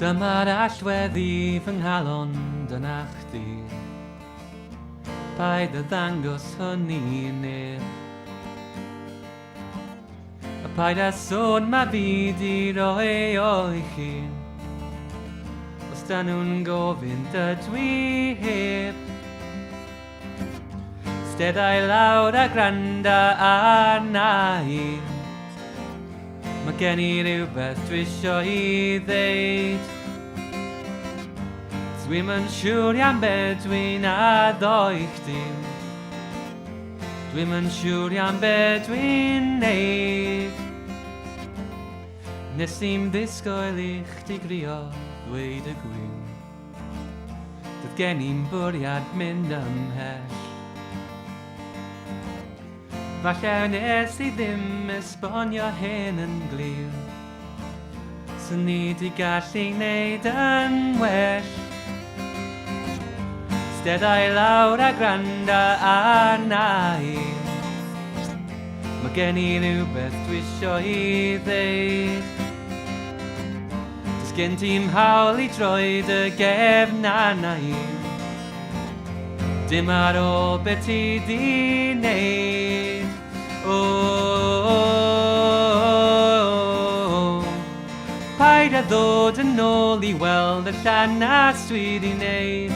Dyma'r allwedd i fy nghalon dyna chdi. Paid a ddangos hynny i neb. A paid a sôn ma fi di roi o i chi. Os da nhw'n gofyn dydw i heb. Steddau lawr a granda arna i. Mae gen i rhywbeth dwi isio i ddeud. Dwi'm yn siŵr iawn be dwi'n addo i chdi. Dwi'm yn siŵr iawn be dwi'n neud. Nes i'n ddisgoel i chdi grio ddweud y gwir. Doedd gen i'n bwriad mynd ymhell. Falle nes i ddim esbonio hyn yn glir. Swn i di gallu wneud yn well. Steddau lawr a granda arna i. Mae gen i rhywbeth dwi isio i ddeud. Does gen ti'm hawl i droed y gefn arna i. Dim ar ôl beth ti di wneud. Paid a ddod yn ôl i weld y llanas dwi di wneud.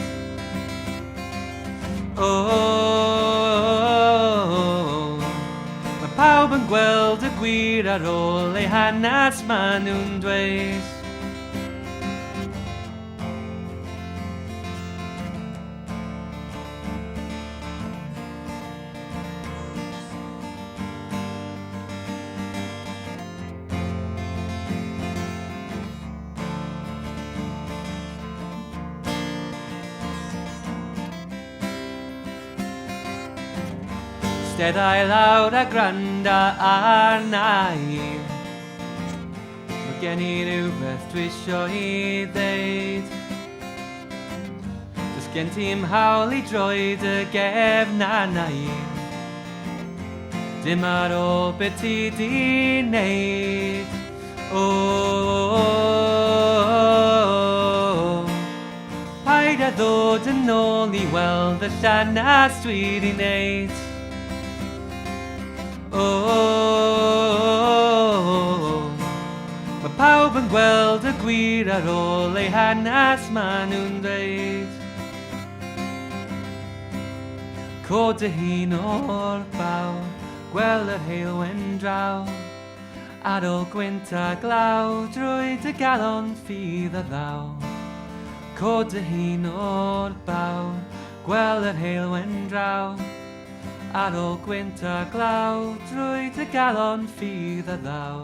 Mae pawb yn gweld y gwir ar ôl eu hanas ma nhw'n dweud. Steddau lawr a granda arna i. Mae gen i rhywbeth dwi isio i ddeud. Does gen ti'm hawl i droed y gefn arna i. Dim ar ôl beth ti di wneud. Paid a ddod yn ôl i weld y llanas dwi di wneud. Mae pawb yn gweld y gwir ar ôl eu hanas ma nhw'n dweud. Cod dy hun o'r baw, gweld yr heilwen draw. Ar ôl gwynt a glaw, drwy dy galon ffydd a ddaw. Cod dy hun o'r baw, gweld yr heilwen draw. Ar ôl gwynt a glaw, drwy dy galon ffydd a ddaw.